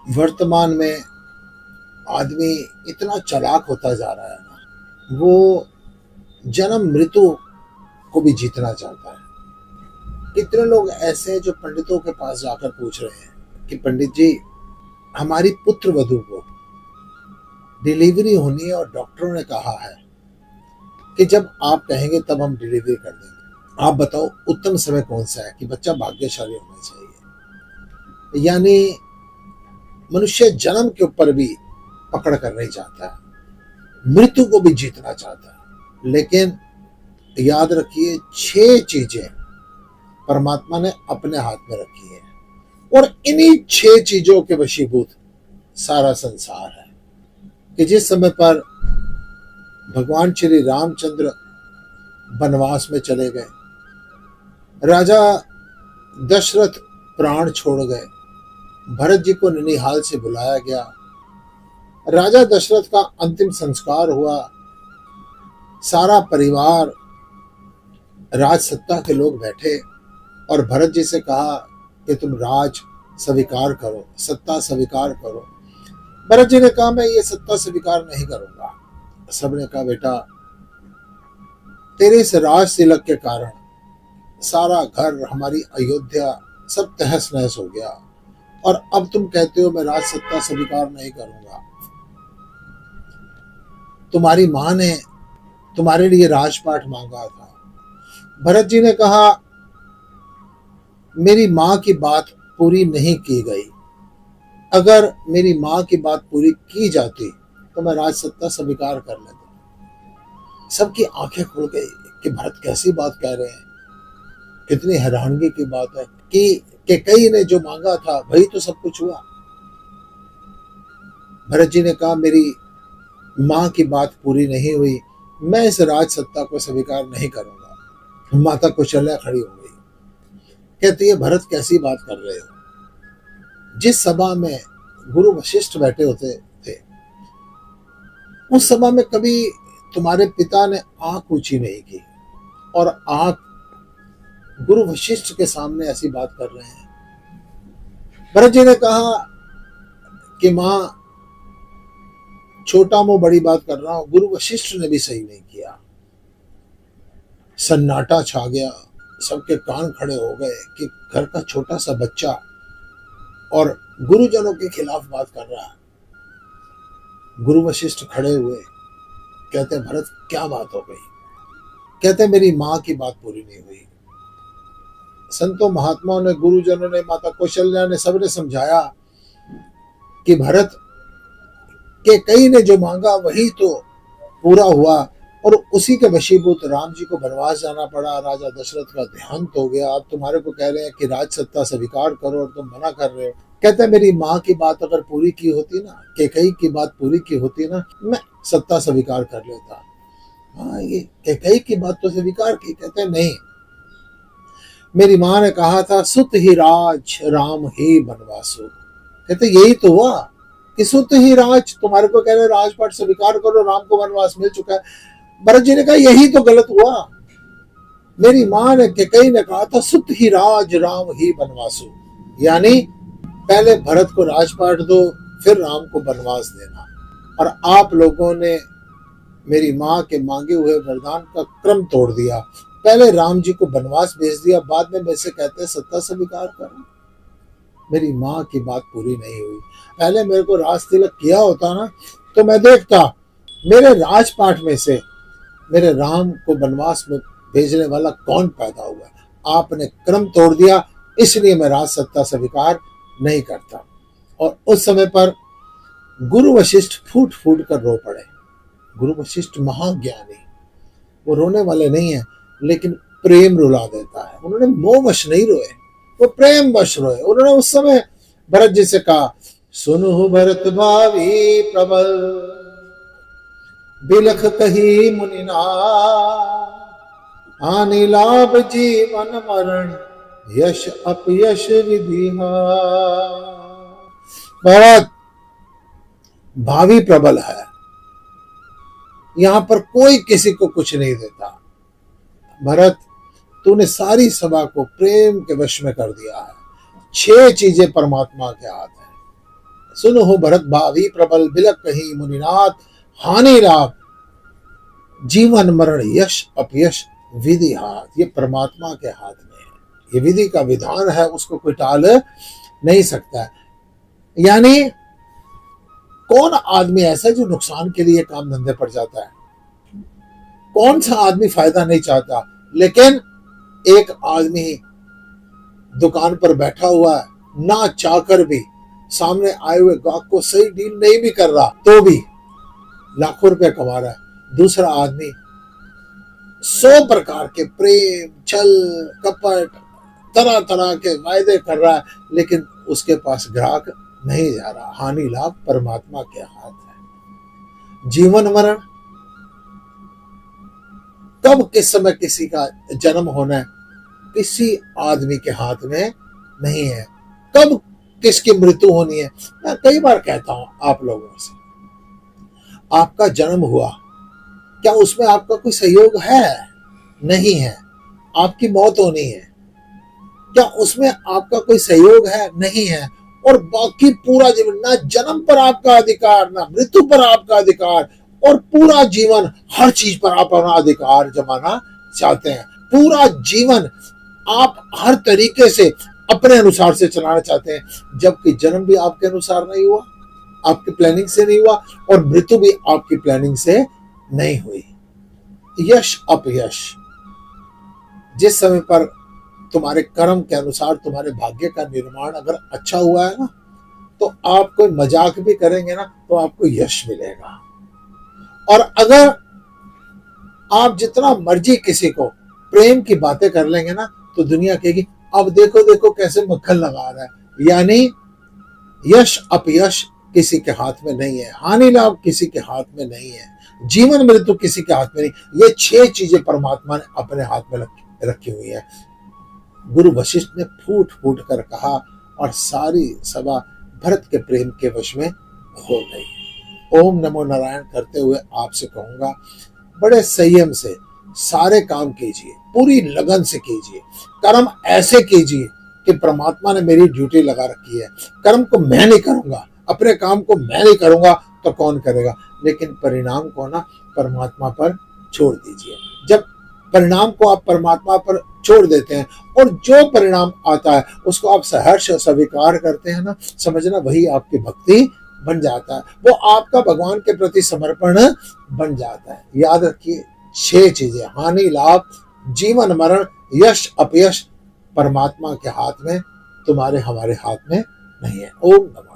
वर्तमान में आदमी इतना चालाक होता जा रहा है ना, वो जन्म मृत्यु को भी जीतना चाहता है। कितने लोग ऐसे हैं जो पंडितों के पास जाकर पूछ रहे हैं कि पंडित जी, हमारी पुत्र वधू को डिलीवरी होनी है और डॉक्टरों ने कहा है कि जब आप कहेंगे तब हम डिलीवरी कर देंगे। आप बताओ उत्तम समय कौन सा है कि बच्चा भाग्यशाली होना चाहिए। यानी मनुष्य जन्म के ऊपर भी पकड़ कर नहीं चाहता है, मृत्यु को भी जीतना चाहता है। लेकिन याद रखिए, 6 चीजें परमात्मा ने अपने हाथ में रखी है और इन्हीं 6 चीजों के वशीभूत सारा संसार है। कि जिस समय पर भगवान श्री रामचंद्र वनवास में चले गए, राजा दशरथ प्राण छोड़ गए, भरत जी को ननिहाल से बुलाया गया, राजा दशरथ का अंतिम संस्कार हुआ, सारा परिवार राज सत्ता के लोग बैठे और भरत जी से कहा कि तुम राज स्वीकार करो, सत्ता स्वीकार करो। भरत जी ने कहा मैं ये सत्ता स्वीकार नहीं करूंगा। सबने कहा बेटा, तेरे इस राज तिलक के कारण सारा घर, हमारी अयोध्या सब तहस नहस हो गया और अब तुम कहते हो मैं राज सत्ता स्वीकार नहीं करूंगा। तुम्हारी मां ने तुम्हारे लिए राजपाट मांगा था। भरत जी ने कहा मेरी मां की बात पूरी नहीं की गई, अगर मेरी मां की बात पूरी की जाती तो मैं राज सत्ता स्वीकार कर लेता। सबकी आंखें खुल गई कि भरत कैसी बात कह रहे हैं। कितनी हैरानगी की बात है कि कैकेयी ने जो मांगा था वही तो सब कुछ हुआ। भरत जी ने कहा मेरी मां की बात पूरी नहीं हुई, मैं इस राज सत्ता को स्वीकार नहीं करूंगा। माता कौशल्या खड़ी हो गई, कहती है भरत कैसी बात कर रहे हो। जिस सभा में गुरु वशिष्ठ बैठे होते थे, उस सभा में कभी तुम्हारे पिता ने आंख ऊंची नहीं की और आंख गुरु वशिष्ठ के सामने ऐसी बात कर रहे हैं। भरत जी ने कहा कि मां, छोटा मुंह बड़ी बात कर रहा हूं, गुरु वशिष्ठ ने भी सही नहीं किया। सन्नाटा छा गया, सबके कान खड़े हो गए कि घर का छोटा सा बच्चा और गुरुजनों के खिलाफ बात कर रहा है। गुरु वशिष्ठ खड़े हुए, कहते भरत क्या बात हो गई। कहते मेरी मां की बात पूरी नहीं हुई। संतों महात्माओं ने, गुरुजनों ने, माता कौशल्या ने, सबने समझाया कि भरत कैकेयी ने जो मांगा वही तो पूरा हुआ और उसी के वशीभूत राम जी को वनवास जाना पड़ा। राजा दशरथ का देहांत हो गया। अब तुम्हारे को कह रहे हैं कि राज सत्ता स्वीकार करो और तुम मना कर रहे हो। कहते मेरी माँ की बात अगर पूरी की होती ना, कैकेयी की बात पूरी की होती ना, मैं सत्ता स्वीकार कर लेता। हाँ, ये कैकेयी की बात तो स्वीकार की। कहते नहीं, मेरी माँ ने कहा था सुत ही राज राम ही वनवासो। कहते यही तो हुआ कि सुत ही राज, तुम्हारे को कह रहे राजपाट स्वीकार करो, राम को वनवास मिल चुका है। भरत जी ने कहा यही तो गलत हुआ। मेरी मां ने, कैकेयी ने कहा था सुत ही राज राम ही वनवासो, यानी पहले भरत को राजपाट दो फिर राम को वनवास देना। और आप लोगों ने मेरी मां के मांगे हुए वरदान का क्रम तोड़ दिया। पहले राम जी को वनवास भेज दिया, बाद में मेरे से कहते सत्ता स्वीकार करो। मेरी मां की बात पूरी नहीं हुई। पहले मेरे को राज तिलक किया होता ना, तो मैं देखता मेरे राजपाट में से मेरे राम को वनवास में भेजने वाला कौन पैदा हुआ। आपने क्रम तोड़ दिया, इसलिए मैं राज सत्ता स्वीकार नहीं करता। और उस समय पर गुरु वशिष्ठ फूट फूट कर रो पड़े। गुरु वशिष्ठ महाज्ञानी, वो रोने वाले नहीं है, लेकिन प्रेम रुला देता है। उन्होंने मोहवश नहीं रोए, वो प्रेम वश रोए। उन्होंने उस समय भरत जी से कहा सुनु भरत भावी प्रबल, बिलख कही मुनिना, हानि लाभ जीवन मरण, यश अपयश विधिहा। भरत भावी प्रबल है, यहां पर कोई किसी को कुछ नहीं देता। भरत, तूने सारी सभा को प्रेम के वश में कर दिया है। 6 चीजें परमात्मा के हाथ है। सुनो हो भरत भावी प्रबल बिलक कहीं मुनिनाथ, हानि लाभ जीवन मरण यश अपयश विधि हाथ। ये परमात्मा के हाथ में है, ये विधि का विधान है, उसको कोई टाल नहीं सकता। यानी कौन आदमी ऐसा जो नुकसान के लिए काम धंधे पर जाता है? कौन सा आदमी फायदा नहीं चाहता? लेकिन एक आदमी दुकान पर बैठा हुआ है, ना चाहकर भी सामने आए हुए ग्राहक को सही डील नहीं भी कर रहा तो भी लाखों रुपए कमा रहा है। दूसरा आदमी 100 प्रकार के प्रेम छल कपट तरह तरह के वायदे कर रहा है, लेकिन उसके पास ग्राहक नहीं जा रहा। हानि लाभ परमात्मा के हाथ है। जीवन मरण कब किस समय किसी का जन्म होना है किसी आदमी के हाथ में नहीं है, कब किसकी मृत्यु होनी है। मैं कई बार कहता हूं आप लोगों से, आपका जन्म हुआ, क्या उसमें आपका कोई सहयोग है? नहीं है। आपकी मौत होनी है, क्या उसमें आपका कोई सहयोग है? नहीं है। और बाकी पूरा जीवन, ना जन्म पर आपका अधिकार, ना मृत्यु पर आपका अधिकार, और पूरा जीवन हर चीज पर आप अपना अधिकार जमाना चाहते हैं। पूरा जीवन आप हर तरीके से अपने अनुसार से चलाना चाहते हैं, जबकि जन्म भी आपके अनुसार नहीं हुआ, आपकी प्लानिंग से नहीं हुआ, और मृत्यु भी आपकी प्लानिंग से नहीं हुई। यश अपयश जिस समय पर तुम्हारे कर्म के अनुसार तुम्हारे भाग्य का निर्माण अगर अच्छा हुआ है ना, तो आप कोई मजाक भी करेंगे ना तो आपको यश मिलेगा। और अगर आप जितना मर्जी किसी को प्रेम की बातें कर लेंगे ना, तो दुनिया कहेगी अब देखो देखो कैसे मक्खन लगा रहा है। यानी यश अपयश किसी के हाथ में नहीं है, हानि लाभ किसी के हाथ में नहीं है, जीवन मृत्यु किसी के हाथ में नहीं। ये 6 चीजें परमात्मा ने अपने हाथ में रखी हुई है। गुरु वशिष्ठ ने फूट फूट कर कहा, और सारी सभा भरत के प्रेम के वश में हो गई। ओम नमो नारायण करते हुए आपसे कहूंगा, बड़े संयम से सारे काम कीजिए, पूरी लगन से कीजिए, कर्म ऐसे कीजिए कि परमात्मा ने मेरी ड्यूटी लगा रखी है। कर्म को मैं नहीं करूंगा, अपने काम को मैं नहीं करूंगा तो कौन करेगा, लेकिन परिणाम को ना परमात्मा पर छोड़ दीजिए। जब परिणाम को आप परमात्मा पर छोड़ देते हैं और जो परिणाम आता है उसको आप सहर्ष स्वीकार करते हैं ना, समझना वही आपकी भक्ति बन जाता है, वो आपका भगवान के प्रति समर्पण बन जाता है। याद रखिए 6 चीजें, हानि लाभ जीवन मरण यश अपयश परमात्मा के हाथ में, तुम्हारे हमारे हाथ में नहीं है। ओम नमः।